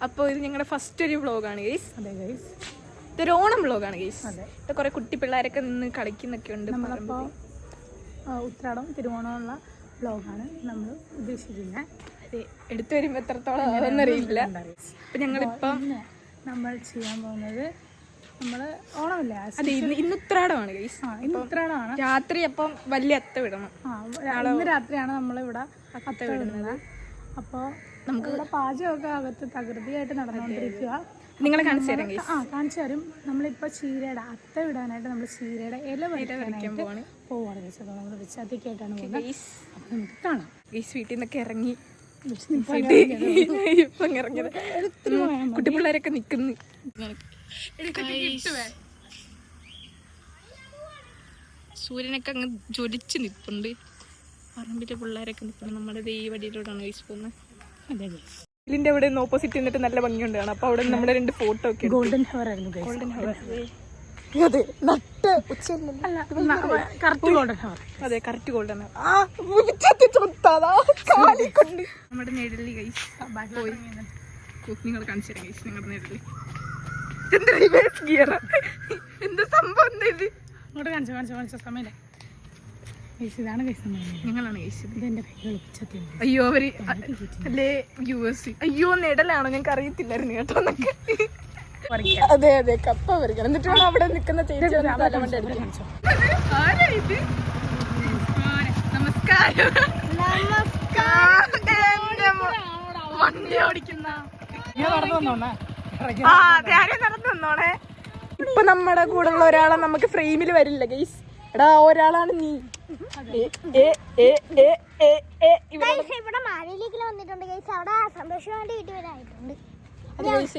അപ്പോൾ ഇത് ഞങ്ങളുടെ ഫസ്റ്റ് ഒരു വ്ളോഗാണ് ഗൈസ്. അതെ ഗൈസ്, ഇതൊരു ഓണം വ്ളോഗാണ് ഗൈസ്. ഇത് കുറെ കുട്ടി പിള്ളേരൊക്കെ നിന്ന് കളിക്കുന്നൊക്കെ ഉണ്ട്. നമ്മളിപ്പോൾ ഉത്രാടം തിരുവോണമുള്ള വ്ളോഗാണ് നമ്മൾ ഉദ്ദേശിക്കുന്നത്. അതെ, എടുത്തു വരുമ്പോൾ എത്രത്തോളം ആവുമെന്നറിയില്ല. അപ്പം ഞങ്ങളിപ്പം നമ്മൾ ചെയ്യാൻ പോകുന്നത് നമ്മള് ഓണമില്ലേ, അതെ ഇന്ന് ഉത്രാടമാണ് ഗൈസ്. ഇന്ന് ഉത്രാടമാണ്. രാത്രി അപ്പം വലിയ അത്ത വിടണം. ഇന്ന് രാത്രിയാണ് നമ്മളിവിടെ അത്ത വിടുന്നത്. അപ്പോൾ നമുക്ക് ഇവിടെ പാചകമൊക്കെ അകത്ത് തകൃതിയായിട്ട് നടന്നുകൊണ്ടിരിക്കുക. നിങ്ങളെ കാണിച്ചു തരാം ഗൈസ്. കാണിച്ചു തരും. നമ്മളിപ്പോൾ ചീരയുടെ അത്ത വിടാനായിട്ട് നമ്മൾ ചീരയുടെ ഇല വരയ്ക്കാൻ പോവാണ് ഗൈസ്. അപ്പോൾ നമ്മൾ വിച്ചാത്തിക്കായിട്ടാണ് പോകുന്നത്. അപ്പം നമുക്ക് കാണാം ഗൈസ്. വീട്ടിൽ നിന്നൊക്കെ ഇറങ്ങി ഇപ്പം ഇറങ്ങിയത് കുട്ടി പിള്ളേരൊക്കെ നിൽക്കുന്നു. സൂര്യനൊക്കെ അങ്ങ് ജ്വലിച്ച് നിൽപ്പുണ്ട്. പറമ്പിലെ പിള്ളേരൊക്കെ നിൽപ്പുണ്ട്. നമ്മുടെ ഈ വടിയിലൂടെയാണ് ഗൈസ് പോകുന്നത്. ഇതിന്റെ അവിടെ നിന്ന് ഓപ്പോസിറ്റ് നിന്നിട്ട് നല്ല ഭംഗിയുണ്ട് കാണാം. അപ്പൊ അവിടെ നമ്മുടെ 2 ഫോട്ടോ ഒക്കെ. ഗോൾഡൻ ഹവർ ആയിരുന്നു. Golden hour. അതെ, നട്ട് കറക്റ്റ് ഗോൾഡൻ ഹവർ. അതെ, കറക്റ്റ് ഗോൾഡൻ ഹവർ. നമ്മുടെ നെഴലി ഗൈസ് പോയി. നിങ്ങൾ കാണിച്ചു തരാം ഗൈസ് നിങ്ങളുടെ നെഴലി. എന്താ സംഭവം? ഇത് ഇങ്ങോട്ട് കാണിച്ച സമയം ഇതാണ് ഞങ്ങളാണ് ഗൈസ്. ഇതെന്റെ കൈകൾ പിച്ചത്തി. അയ്യോ അവര് അല്ലേ യൂസ്. അയ്യോ നെടലാണോ? ഞങ്ങൾക്ക് അറിയത്തില്ലായിരുന്നു കേട്ടോ എന്നൊക്കെ. അതെ അതെ, കപ്പ പറിക്കണം. എന്നിട്ട് വേണം അവിടെ നിൽക്കുന്ന ചേച്ചി നമസ്കാരം. വണ്ടി ഓടിക്കുന്ന നടന്നു വന്നോണേ. ഇപ്പൊ നമ്മുടെ കൂടെ ഉള്ള ഒരാളെ നമുക്ക് ഫ്രെയിമിൽ വരില്ല ഗൈസ്. എടാ, ഒരാളാണ് നീ.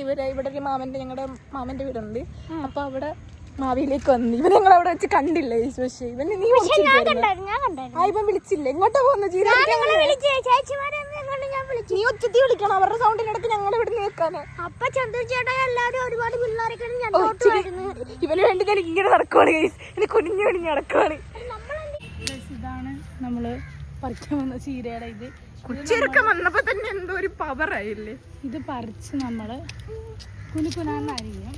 ഇവിടെ ഒരു ഞങ്ങളുടെ മാമന്റെ വീടുണ്ട്. അപ്പൊ അവിടെ മാവിയിലേക്ക് വന്നു. ഇവൻ ഞങ്ങൾ അവിടെ വെച്ച് കണ്ടില്ല ഗൈസ്. പക്ഷേ ഇവന് നീ ഇവൻ വിളിച്ചില്ലേ? എങ്ങോട്ടാ പോകുന്ന? നീ ഒച്ചത്തി വിളിക്കണം. അവരുടെ സൗണ്ടിനിടക്ക് ഞങ്ങളുടെ ഇവിടെ കേൾക്കാന്. ഇവന് വേണ്ടി ഞാൻ ഇങ്ങനെ നടക്കുവാണ് ഗൈസ്. എന്നെ കുനിഞ്ഞു കുനിഞ്ഞ് നടക്കുവാണ്. ഇതാണ് നമ്മള് പറിക്കാൻ വന്ന ചീരയുടെ ഇത്. കുച്ചിരക്കം വന്നപ്പോ തന്നെ എന്തോ ഒരു പവർ ആയില്ലേ. ഇത് പറിച്ച് നമ്മള് കുനുകുനാന്നരിയും.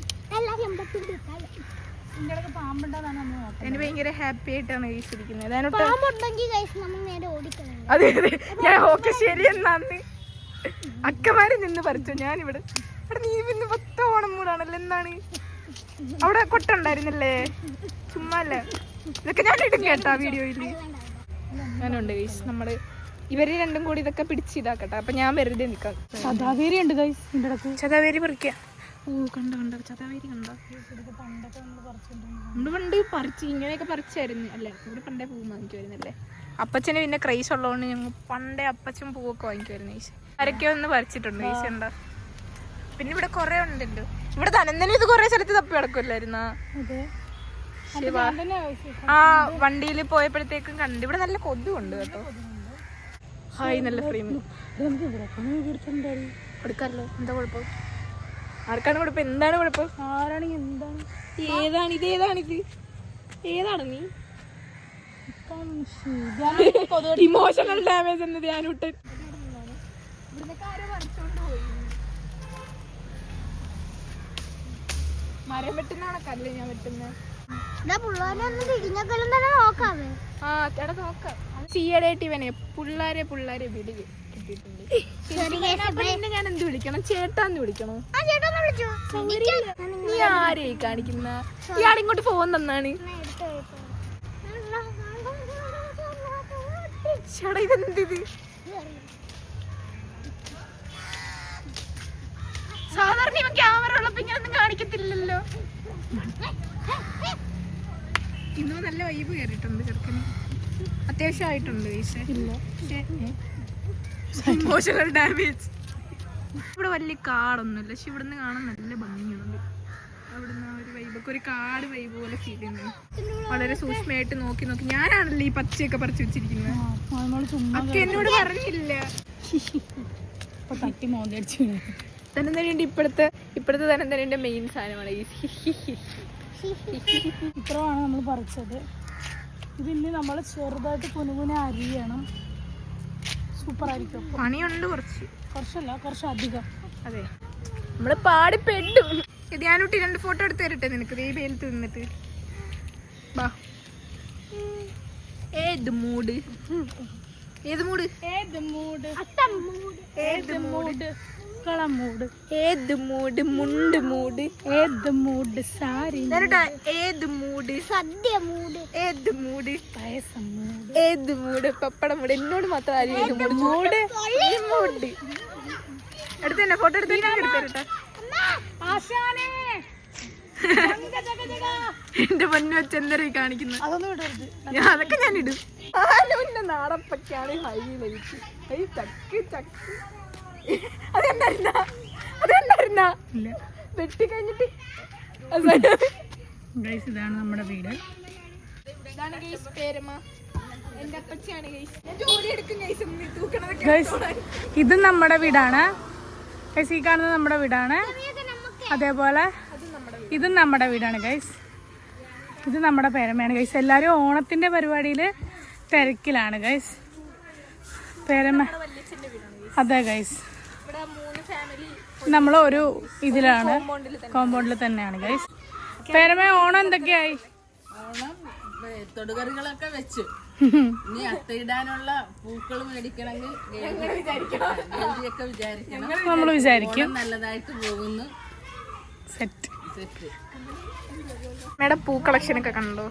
പാമ്പുണ്ടാതാണ് നമ്മൾ നോക്കുന്നത്. എനിക്ക് ഭയങ്കര ഹാപ്പി ആയിട്ടാണ് ഗൈസ് ഇരിക്കുന്നത്. അതെ അതെ, ഞാൻ ഓക്കെ ശരി എന്നാന്ന് അക്കമാരി നിന്ന് പറിച്ചോ. ഞാനിവിടെ ഇവിടെ നീ പിന്നെ 10 ഓണം മൂടാണല്ലോ. എന്താണ് അവിടെ കൊട്ടുണ്ടായിരുന്നല്ലേ? ചുമ്മാ അല്ലേ. ഇതൊക്കെ ഞാൻ ഇടും കേട്ടാ വീഡിയോയില്. ഞാനുണ്ട് ഗൈസ്. നമ്മള് ഇവര് രണ്ടും കൂടി ഇതൊക്കെ പിടിച്ച് ഇതാക്കട്ടെ. അപ്പൊ ഞാൻ വെറുതെ നിക്കാം. ചതാവേരി ഉണ്ട് ഗൈസ്. ചതാവേരി പറിക്കാം. ഓ കണ്ട ചതാവേരി കണ്ടോ? നമ്മള് പണ്ട് പറിച്ച് ഇങ്ങനെയൊക്കെ പറിച്ചായിരുന്നു അല്ലേ? ഇവിടെ പണ്ടേ പൂ വാങ്ങിക്കുമായിരുന്നല്ലേ? അപ്പച്ചന് പിന്നെ ക്രൈസ് ഉള്ളതുകൊണ്ട് ഞങ്ങൾ പണ്ടേ അപ്പച്ചൻ പൂവൊക്കെ വാങ്ങിക്കുമായിരുന്നു ഗൈസ്. ആരൊക്കെ ഒന്ന് പറിച്ചിട്ടുണ്ട് ഗൈസ്. എന്താ പിന്നെ ഇവിടെ കൊറേ ഉണ്ടല്ലോ. ഇവിടെ തന്നെ ഇത് കൊറേ സ്ഥലത്ത് തപ്പി കിടക്കുമല്ലായിരുന്നാ? ആ വണ്ടിയിൽ പോയപ്പോഴത്തേക്കും കണ്ട്. ഇവിടെ നല്ല കൊതുണ്ട് കേട്ടോ. ഹായ്, നല്ല ഫ്രെയിം എടുക്കാമല്ലോ. എന്താ കുഴപ്പം? ആർക്കാണ് കുഴപ്പം? എന്താണ് കുഴപ്പം? ആരാണെങ്കിൽ എന്താണ്? ഏതാണിത്? ഏതാണ് നീ? ഇമോഷണൽ ഡാമേജ് എന്ന് ധ്യാനൂട്ടൻ. മരം വെട്ടുന്നാണ് കല്ല് ഞാൻ വെട്ടുന്നത്. ചീയടായിട്ട് ഇവനെ പിള്ളേരെ പിടി കിട്ടിയിട്ടുണ്ട്. ഞാൻ എന്ത് വിളിക്കണം? ചേട്ടാന്ന് വിളിക്കണോ? നീ ആരെയായി കാണിക്കുന്ന? ഇയാളിങ്ങോട്ട് ഫോൺ തന്നാണ്. ചേട്ടാ ഇതെന്തിത്? സാധാരണ ഇവൻ ക്യാമറ ഉള്ളപ്പോ ഇങ്ങനൊന്നും കാണിക്കത്തില്ലല്ലോ. ഇന്നോ നല്ല വൈബ് കയറിയിട്ടുണ്ട് ചെറുക്കന്. അത്യാവശ്യമായിട്ടുണ്ട്. Emotional damage. ഇവിടെ വലിയ കാടൊന്നുമില്ല. പക്ഷെ ഇവിടുന്ന് കാണാൻ നല്ല ഭംഗിയുണ്ട്. അവിടുന്ന് ഒരു വൈബൊക്കെ ഒരു കാട് വൈബ് പോലെ ഫീൽ ചെയ്യുന്നത്. വളരെ സൂക്ഷ്മമായിട്ട് നോക്കി ഞാനാണല്ലോ ഈ പച്ചയൊക്കെ പറിച്ചു വെച്ചിരിക്കുന്നത്. അക്ക എന്നോട് പറഞ്ഞില്ല. തനന്തരേണ്ടി ഇപ്പോഴത്തെ തനന്തരേന്റെ മെയിൻ സാധനമാണ് ഈ ഇത്രയാണ് നമ്മൾ പറിച്ചത്. ഇതിന് നമ്മൾ ചെറുതായിട്ട് കുനുകുനെ അരിയണം. സൂപ്പർ ആയിരിക്കും. പണിയുണ്ട് കുറച്ച്, കുറച്ചല്ല കുറച്ചധികം. അതെ നമ്മള് പാടിപ്പെട്ടു. ഞാനൂട്ടി 2 ഫോട്ടോ എടുത്ത് തരട്ടെ നിനക്ക്? ഈ വെയിലത്ത് നിന്നിട്ട് ബാ. ഏത് മൂഡ്? ഏത് മൂഡ്? ഏത് മൂഡ്? ഏത് മൂഡ്? മൂഡ്. ഏത് മൂഡ്? മുണ്ട് മൂഡ്. ഏത് മൂഡ്? സാരി. ഏത് മൂഡ്? സദ്യ മൂഡ്. ഏത് മൂഡ്? പായസം മൂഡ്. ഏത് മൂഡ്? പപ്പട മൂഡ്. എന്നോട് മാത്രം ആരും മൂഡ് മൂഡ് എടുത്ത് തന്നെ ഫോട്ടോ എടുത്ത് തരട്ടെ? എന്റെ പൊന്നു വെച്ച് എന്തര കാണിക്കുന്നത്? അതൊന്നും ഇടരുത്. അതൊക്കെ ഞാൻ ഇടും. ആലോന്റെ നാടപ്പൊക്കെയാണ് ഹൈലൈറ്റ്. ചക്ക് ചക്ക് അതെന്തായിരുന്ന വെട്ടി കഴിഞ്ഞിട്ട്. ഇതാണ് നമ്മുടെ വീട്. ഇതാണ് ഗൈസ് പേരമ്മ. എന്റെ അപ്പച്ചിയാണ് ഗൈസ്. ജോലി എടുക്കും ഗൈസ്. തൂക്കണതൊക്കെ ഇത് നമ്മുടെ വീടാണ് ഗൈസ്. ഈ കാണുന്നത് നമ്മുടെ വീടാണ്. അതേപോലെ ഇതും നമ്മുടെ വീടാണ് ഗൈസ്. ഇത് നമ്മുടെ പേരമ്മയാണ് ഗൈസ്. എല്ലാവരും ഓണത്തിന്റെ പരിപാടിയിൽ തിരക്കിലാണ് ഗൈസ്. പേരമ്മ അതെ ഗൈസ്. നമ്മൾ ഒരു ഇതിലാണ്, കോമ്പൗണ്ടിൽ തന്നെയാണ് ഗൈസ്. പേരമ്മ ഓണം എന്തൊക്കെയായി? ഓണം തൊടുകറികളൊക്കെ വെച്ചു. ഇനി അത്തയിടാനുള്ള പൂക്കൾ മേടിക്കണമെങ്കിൽ ഗൗരിയൊക്കെ വിചാരിക്കണം. നമ്മൾ വിചാരിക്കും നല്ലതായിട്ട് പോകുന്നു. സെറ്റ്. മേഡം പൂ കളക്ഷൻ ഒക്കെ കണ്ടോ?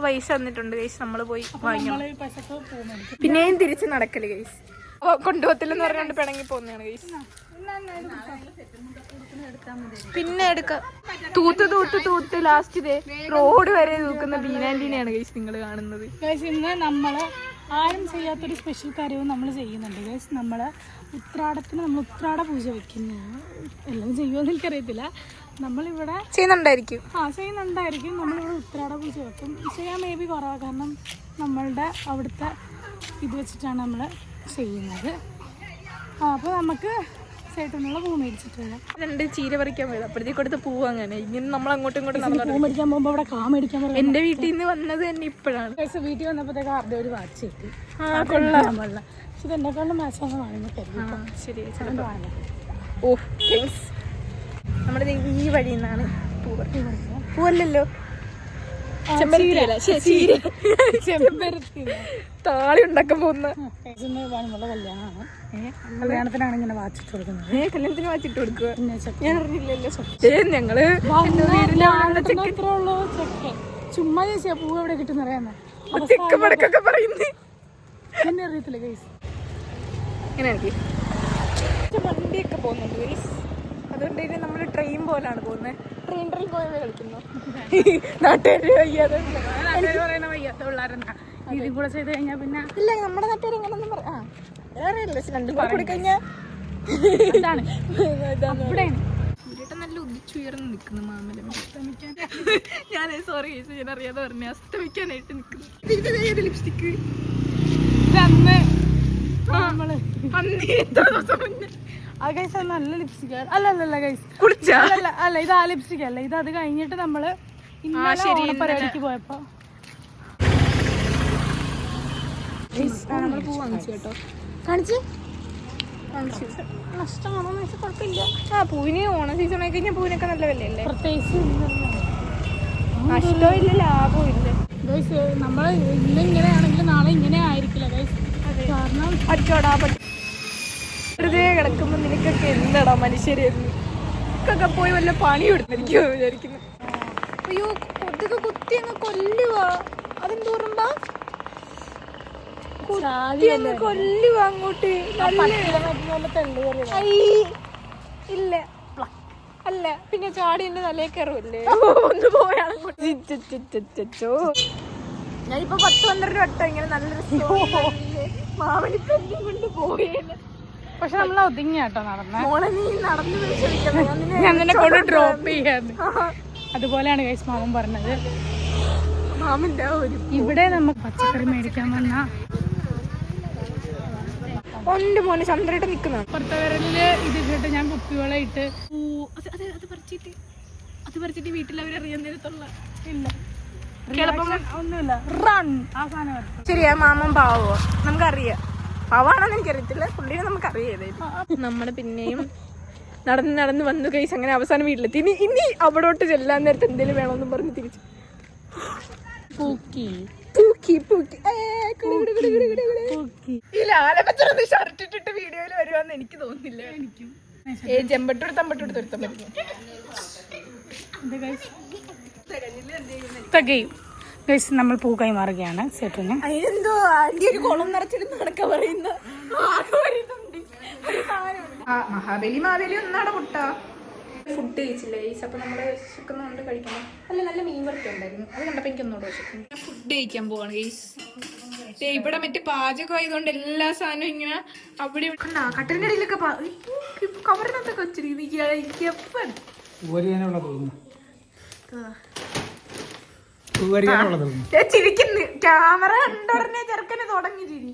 പൈസ തന്നിട്ടുണ്ട് ഗൈസ്. നമ്മള് പോയി വാങ്ങിക്കണം. പിന്നെയും തിരിച്ച് നടക്കല് ഗൈസ്. കൊണ്ടുപോകത്തില്ലെന്ന് പറഞ്ഞോണ്ട് പിണങ്ങി പോകുന്നതാണ് ഗൈസ്. പിന്നെ എടുക്കാം. തൂത്ത് ലാസ്റ്റ് ഇതേ റോഡ് വരെ തൂക്കുന്ന ബീനാൻറ്റീനെയാണ് ഗൈസ് നിങ്ങൾ കാണുന്നത്. ഗൈസ് ഇന്ന് നമ്മള് ആരും ചെയ്യാത്തൊരു സ്പെഷ്യൽ കാര്യവും നമ്മൾ ചെയ്യുന്നുണ്ട് ഗൈസ്. നമ്മള് ഉത്രാടത്തിന് നമ്മൾ ഉത്രാട പൂജ വെക്കുന്നതാണ്. എല്ലാം ചെയ്യുമെന്ന് എനിക്കറിയത്തില്ല. നമ്മളിവിടെ ചെയ്യുന്നുണ്ടായിരിക്കും. ചെയ്യുന്നുണ്ടായിരിക്കും. നമ്മളിവിടെ ഉത്രാട പൂജ വെക്കും. ചെയ്യാൻ മേ ബി കുറവാണ്. കാരണം നമ്മളുടെ അവിടുത്തെ ഇത് വെച്ചിട്ടാണ് നമ്മൾ ചെയ്യുന്നത്. അപ്പോൾ നമുക്ക് ചേട്ടനുള്ള പൂ മേടിച്ചിട്ടുള്ള 2 ചീര പറിക്കാൻ പോയത്. അപ്പോഴത്തേക്ക് കൊടുത്ത് പൂ അങ്ങനെ ഇങ്ങനെ നമ്മൾ അങ്ങോട്ടും ഇങ്ങോട്ടും പൂ മേടിക്കാൻ പോകുമ്പോൾ അവിടെ കാ മേടിക്കാൻ പോകും. എന്റെ വീട്ടിൽ നിന്ന് വന്നത് തന്നെ ഇപ്പോഴാണ്. വീട്ടിൽ വന്നപ്പോഴത്തേക്ക് ആരുടെ ഒരു വാച്ച് കിട്ടി. കൊള്ളാമുള്ള. പക്ഷെ ഇത് എന്നെക്കാളും മാച്ചാന്ന് വാങ്ങുമ്പോൾ ശരി. ഓ താങ്ക്സ്. നമ്മുടെ ഈ വഴിയിൽ നിന്നാണ് പൂവല്ലല്ലോ, താളി ഉണ്ടാക്കാൻ പോകുന്ന കല്യാണത്തിനാണ് ഇങ്ങനെ വാച്ചിട്ട് കൊടുക്കുന്നത്. കല്യാണത്തിന് വാച്ചിട്ട് കൊടുക്കുക. ഞാൻ അറിഞ്ഞില്ലല്ലോ. ഞങ്ങള് ചുമ്മാ ചോദിച്ചാ പൂ എവിടെ കിട്ടുന്ന അറിയാമോ? ചെക്കപ്പടക്കൊക്കെ പറയുന്നത് എന്നെ അറിയത്തില്ല ഗൈസ്. ഇങ്ങനെ എനിക്ക് വണ്ടിയൊക്കെ പോകുന്നുണ്ട് ഗൈസ്. അതുകൊണ്ട് തന്നെ നമ്മൾ ട്രെയിൻ പോലാണ് പോകുന്നത്. ട്രെയിൻ പോയവരെ കളിക്കുന്നു. നാട്ടുകാര് വയ്യാതെ വയ്യാത്ത പിള്ളേരെന്നാ ഇതിൽ കൂടെ ചെയ്ത് കഴിഞ്ഞാൽ പിന്നെ ഇല്ല. നമ്മുടെ നാട്ടുകാർ എങ്ങനെയൊന്നും പറയാം. വേറെ രണ്ടും കൂടെ കൂടി കഴിഞ്ഞാൽ ഇതാണ് നല്ല ഉദിച്ചുയർന്ന് നിൽക്കുന്നു മാമലം. ഞാൻ സോറി ഗൈസ്, ഞാൻ അറിയാതെ പറഞ്ഞു. അസ്തമിക്കാനായിട്ട് നിൽക്കുന്നു. ലിപ്സ്റ്റിക്ക് നല്ല ലിപ്സ്റ്റിക് അല്ല ഗൈസ്. അല്ല ഇത് ആ ലിപ്സ്റ്റിക് അല്ല. ഇത് അത് കഴിഞ്ഞിട്ട് നമ്മള് പരിപാടിക്ക് പോയപ്പോ നമ്മൾ പൂ വാങ്ങിച്ചു കേട്ടോ. കാണിച്ചു നഷ്ടമാണോന്ന് വെച്ചാൽ കുഴപ്പമില്ല. പൂവിന് ഓണം സീസൺ ആയി കഴിഞ്ഞാൽ പൂവിനൊക്കെ നല്ല വിലയല്ലേ. പ്രത്യേകിച്ച് നഷ്ടവും ഇല്ല ലാഭവും ഇല്ല ഗൈസ്. നമ്മൾ ഇന്ന് ഇങ്ങനെയാണെങ്കിൽ നാളെ ഇങ്ങനെ ആയിരിക്കില്ല ഗൈസ്. കാരണം അച്ചോടാ വെറുതെ കിടക്കുമ്പോ നിനക്കൊക്കെ എന്താടാ മനുഷ്യരൊക്കെ പോയി വല്ല പണി കൊടുത്തിരിക്കോ വിചാരിക്കുന്നു. അയ്യോ കൊതുക് കുത്തി അങ്ങ് കൊല്ലുവാ. അതെന്തോറുമ്പാ കുത്തി അങ്ങ് കൊല്ലുവാ അങ്ങോട്ട്. ഇല്ല അല്ല പിന്നെ ചാടി എന്റെ തലയിൽ കയറുമല്ലേ. ഒന്ന് പോയാണോ. ഞാനിപ്പോ 10-12 വട്ടം ഇങ്ങനെ നല്ലൊരു മാമനിപ്പോ എല്ലാം കൊണ്ട് പോയേനെ. പക്ഷെ നമ്മൾ ഒതുങ്ങിയാട്ടോ നടന്നേ. മോളെ നീ നടന്നു ഞാൻ നിന്നെ കൊണ്ട് ഡ്രോപ്പ് ചെയ്യാന്ന്. അതുപോലെയാണ് ഗൈസ് മാമൻ പറഞ്ഞത്. മാമന്റെ ഇവിടെ നമുക്ക് പച്ചക്കറി മേടിക്കാൻ വന്ന ഒന്റെ മോനെ ചന്ദ്രയിട്ട് നിക്കുന്ന പുറത്തവരലില് ഇത് കേട്ട് ഞാൻ കുപ്പിവള ഇട്ട് അത് പറിച്ചിട്ട് വീട്ടിൽ അവരറിയാൻ നേരത്തുള്ള ഇല്ല ചിലപ്പം ഒന്നുമില്ല റൺ ആ സാധനം വരട്ടെ. ശരിയാ മാമൻ പാവോ നമുക്കറിയാം. പാവാണെന്ന് എനിക്കറിയത്തില്ല, പുള്ളിനെ നമുക്കറിയാം. നമ്മള് പിന്നെയും നടന്ന് നടന്ന് വന്നു കൈസ് അങ്ങനെ അവസാനം വീട്ടിലെത്തി. ഇനി അവിടോട്ട് ചെല്ലാൻ നേരത്തെ എന്തെങ്കിലും വേണമെന്നും പറഞ്ഞ് തിരിച്ചു പൂക്കി പൂക്കി പൂക്കി ഈ ലാലപ്പച്ചറൊന്ന് ഷർട്ട് ഇട്ടിട്ട് വീഡിയോയിൽ വരുവാന്ന് എനിക്ക് തോന്നുന്നില്ല. എനിക്കും ചെമ്പട്ടോട് തമ്പട്ടോട് തുരുത്തം പറ്റും. തികയും ഗൈസ്. നമ്മൾ പൂ കൈമാറുകയാണ് സേട്ടുവിന്. അതിനെന്തോ ആന്റി ഒരു കുളം നിറച്ചിട്ട് നടക്ക പറയുന്ന മഹാബലി മാവേലി ഒന്നാടെ മുട്ട. ഫുഡ് കഴിച്ചില്ല ഗൈസ്. അപ്പൊ നമ്മള് വിശക്കുന്നുണ്ട് കഴിക്കണം. അല്ല നല്ല മീൻ വറുത്ത ഉണ്ടായിരുന്നു, അത് കണ്ടപ്പോ എനിക്ക് ഒന്നുകൂടെ വിശക്കുന്നു. ഫുഡ് കഴിക്കാൻ പോവാണ് ഗൈസ്. ഇവിടെ മറ്റേ പാചകം ആയതുകൊണ്ട് എല്ലാ സാധനവും ഇങ്ങനെ അവിടെ കട്ടലിന്റെ ഇടയിലൊക്കെ കവറിനകത്തൊക്കെ വെച്ചിരിക്കുന്നു. ചിരിക്കുന്നു. ക്യാമറ കണ്ടുടനെ ചെറുക്കനെ തുടങ്ങി ചിരി.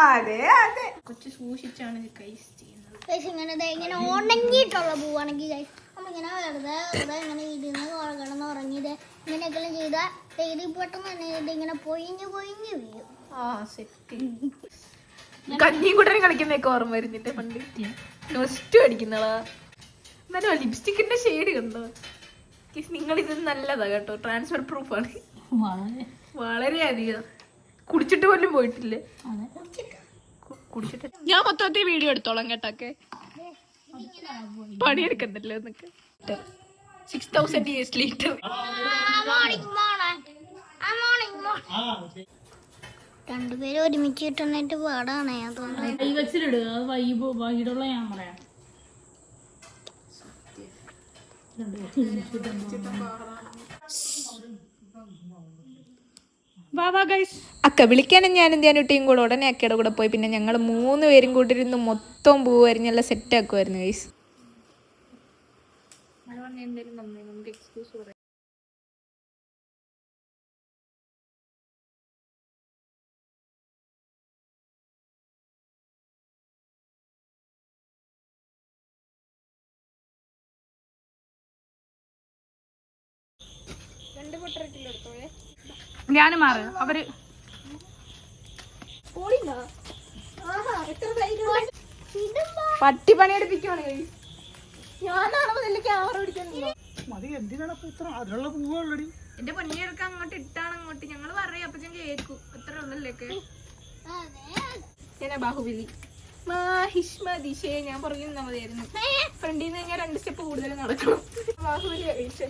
അതെ അതെ കൊച്ചു സൂക്ഷിച്ചാണ് ഗൈസ് ചെയ്യുന്നത്. ഇങ്ങനെ ഉണങ്ങിയിട്ടുള്ള പൂവാണെങ്കിൽ നമ്മളിങ്ങനെ വെറുതെ ഇങ്ങനെ ഇരുന്ന് കിടന്ന് ഉറങ്ങിയത് ഇങ്ങനെയൊക്കെ ചെയ്താൽ തേടി പെട്ടെന്ന് തന്നെ ഇങ്ങനെ പൊയിഞ്ഞ് പൊയിഞ്ഞ് വീഴും. കഞ്ഞിയും കൂട്ടനും കളിക്കുന്നൊക്കെ ഓർമ്മ വരുന്നിട്ട് പണ്ട് നൊസ്റ്റു അടിക്കുന്നതാ. എന്നാലും ലിപ്സ്റ്റിക്കിന്റെ ഷെയ്ഡ് കണ്ടോ? നിങ്ങൾ ഇത് നല്ലതാ കേട്ടോ, ട്രാൻസ്ഫർ പ്രൂഫാണ്. വളരെയധികം കുടിച്ചിട്ട് പോലും പോയിട്ടില്ലേ? കുടിച്ചിട്ട് ഞാൻ മൊത്തത്തിൽ വീഡിയോ എടുത്തോളാം കേട്ടൊക്കെ. പണിയെടുക്കണ്ടല്ലോ എന്നൊക്കെ. 6000 years later. രണ്ടുപേരും ഒരുമിച്ച് കിട്ടുന്നിട്ട് പാടാണ്. അതുകൊണ്ട് വെച്ചിലിടുക. അത് വൈകിട്ടുള്ള ഞാൻ പറയാം. അക്ക വിളിക്കാനും ഞാനും ധ്യാനുട്ടിയും കൂടെ ഉടനെ അക്കയുടെ കൂടെ പോയി. പിന്നെ ഞങ്ങൾ 3 പേരും കൂട്ടിരുന്ന് മൊത്തം പൂവായിരുന്നു, എല്ലാം സെറ്റ് ആക്കുമായിരുന്നു ഗൈസ്. ഞാനും മാറ് അവര് പട്ടി പണിയെടുപ്പിക്കുവാണ് ഗൈസ്. ഞാനാണോ നല്ല ക്യാമറ പിടിച്ചോ? എന്റെ പൊന്നിയെടുക്കാൻ അങ്ങോട്ട് ഇട്ടാണ് അങ്ങോട്ട്. ഞങ്ങള് പറയാം അപ്പൊ ഞാൻ കേക്കും. എത്ര ഉള്ളല്ലേക്ക് ബാഹുബലി മാഹിഷ്മ ദിശയെ ഞാൻ പറയുന്ന മതിയായിരുന്നു. ഫ്രണ്ടിൽ നിന്ന് കഴിഞ്ഞാൽ 2 സ്റ്റെപ്പ് കൂടുതൽ നടക്കണം. ബാഹുബലി കഴിച്ചേ.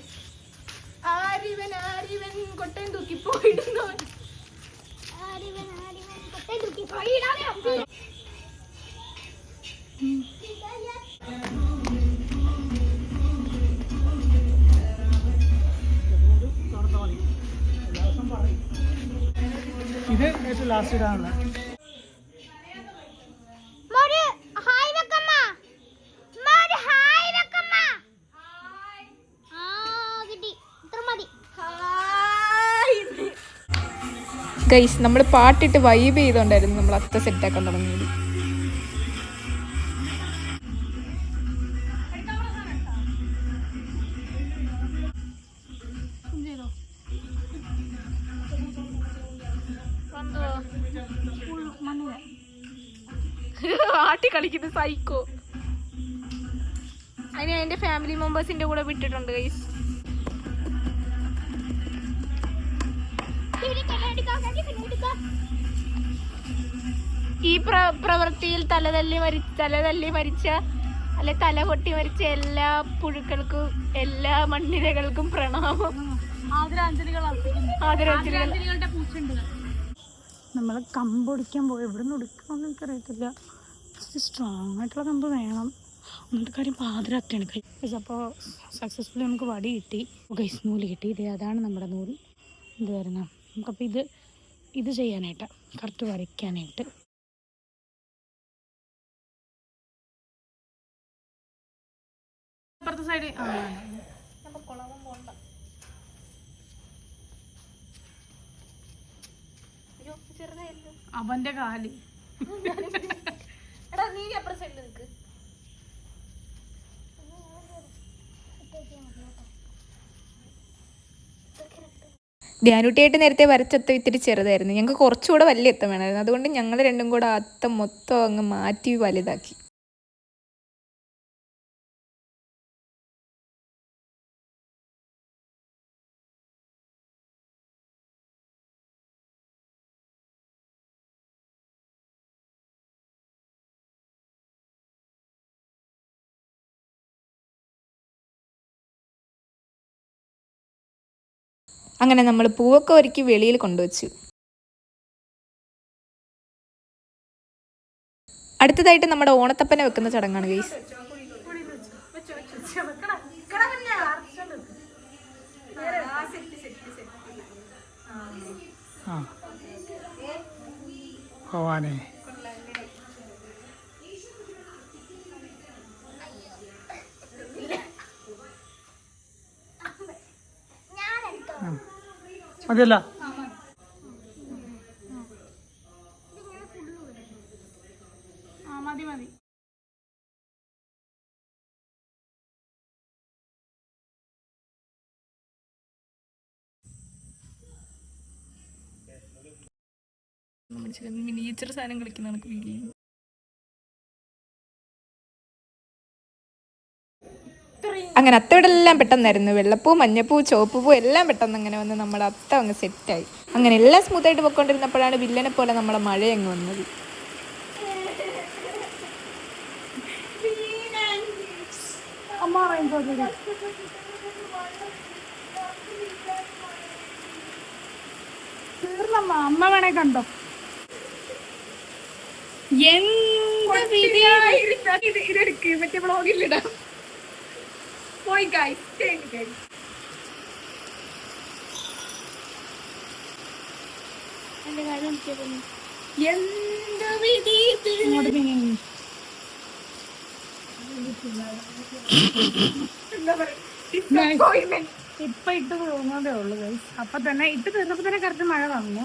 ആരിവൻ ആരിവൻ കൊട്ടയും തൂക്കി പോയിടുന്നു. ഇത് ഏറ്റവും ലാസ്റ്റ് ഇടാനുള്ള ഗൈസ്. നമ്മൾ പാട്ടിട്ട് വൈബ് ചെയ്തോണ്ടായിരുന്നു നമ്മൾ അത്ത സെറ്റാക്കാൻ തുടങ്ങിയത്. ആട്ടി കളിക്കുന്നത് സൈക്കോ. അതിന് അതിന്റെ ഫാമിലി മെമ്പേഴ്സിന്റെ കൂടെ വിട്ടിട്ടുണ്ട് ഗൈസ്. ഈ പ്രവൃത്തിയിൽ തലതല്ലി മരിച്ച അല്ലെ തല പൊട്ടി മരിച്ച എല്ലാ പുഴുക്കൾക്കും എല്ലാ മണ്ണിരകൾക്കും പ്രണാമം. നമ്മൾ കമ്പ് ഒടിക്കാൻ പോയി. എവിടെ നിന്ന് ഒടിക്കണമെന്ന് എനിക്കറിയത്തില്ല. സ്ട്രോങ് ആയിട്ടുള്ള കമ്പ് വേണം. എന്നിട്ട് കാര്യം പാതിരാത്രിയാണ് ഗൈസ്. അപ്പോൾ സക്സസ്ഫുള്ളി നമുക്ക് വടി കിട്ടി. ഗൈസ് നൂല് കിട്ടി. ഇത് അതാണ് നമ്മുടെ നൂല്. ഇത് വരുന്ന നമുക്കപ്പോൾ ഇത് ചെയ്യാനായിട്ട് കറക്റ്റ് വരയ്ക്കാനായിട്ട് അപ്പുറത്തെ സൈഡ് അവന്റെ കാല് നീ അപ്പുറത്തെ സൈഡിൽ നിൽക്ക്. ധ്യാനുട്ടിയായിട്ട് നേരത്തെ വരച്ചത്ത ഇത്തിരി ചെറുതായിരുന്നു, ഞങ്ങൾക്ക് കുറച്ചുകൂടെ വലിയ അത്തം വേണമായിരുന്നു. അതുകൊണ്ട് ഞങ്ങൾ രണ്ടും കൂടെ ആ അത്തം മൊത്തം അങ്ങ് മാറ്റി വലുതാക്കി. അങ്ങനെ നമ്മൾ പൂവൊക്കെ ഒരുക്കി വെളിയിൽ കൊണ്ടുവച്ചു. അടുത്തതായിട്ട് നമ്മുടെ ഓണത്തപ്പനെ വെക്കുന്ന ചടങ്ങാണ് ഗൈസ്. ഭവാനെ മതിയല്ല. മതി മതി. മിനിയേച്ചർ സാധനം കളിക്കുന്ന കണക്ക് ഫീൽ ചെയ്യും. അങ്ങനെ അത്തവിടെല്ലാം പെട്ടെന്നായിരുന്നു. വെള്ളപ്പൂ, മഞ്ഞപ്പൂ, ചുവപ്പ് പൂ എല്ലാം പെട്ടെന്ന് അങ്ങനെ വന്ന് നമ്മുടെ അത്ത അങ്ങ് സെറ്റായി. അങ്ങനെ എല്ലാം സ്മൂത്തായിട്ട് പൊയ്ക്കൊണ്ടിരുന്നപ്പോഴാണ് വില്ലനെ പോലെ നമ്മുടെ മഴ അങ്ങ് വന്നത്. അമ്മ വേണേ കണ്ടോ ഇതെടുക്ക്, മറ്റേ വ്ളോഗിലിടാം. പോയി ഗൈസ്. ഇപ്പൊ ഇട്ട് തോന്നുന്നതേ ഉള്ളു ഗൈസ്. അപ്പൊ തന്നെ ഇട്ട് തീർന്നപ്പോ തന്നെ കറക്റ്റ് മഴ വന്നു.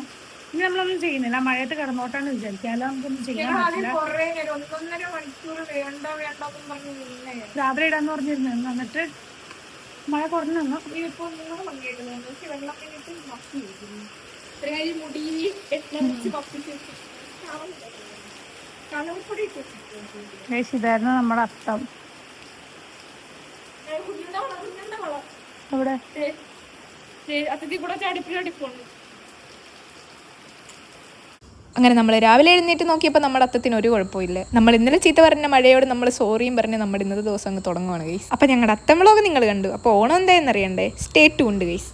ഇനി നമ്മളൊന്നും ചെയ്യുന്നില്ല, മഴയത്ത് കിടന്നോട്ടാന്ന് വിചാരിക്കാലോ. നമുക്കൊന്നും ചെയ്യാൻ പറ്റില്ല. രാത്രി ഇടാന്ന് പറഞ്ഞിരുന്നു. എന്നിട്ട് മഴ കുറഞ്ഞു വന്നു. ഇതായിരുന്നു നമ്മുടെ അത്തം. എവിടെ അങ്ങനെ നമ്മൾ രാവിലെ എഴുന്നേറ്റ് നോക്കിയപ്പോൾ നമ്മുടെ അത്തത്തിന് ഒരു കുഴപ്പമില്ല. നമ്മൾ ഇന്നലെ ചീത്ത പറഞ്ഞ മഴയോട് നമ്മൾ സോറിയും പറഞ്ഞ് നമ്മുടെ ഇന്നത്തെ ദിവസം അങ്ങ് തുടങ്ങുവാണ് ഗൈസ്. അപ്പോൾ ഞങ്ങളുടെ അത്തം വ്ളോഗ് നിങ്ങൾ കണ്ടു. അപ്പോൾ ഓണം എന്തായെന്ന് അറിയണ്ടേ? Stay tuned guys.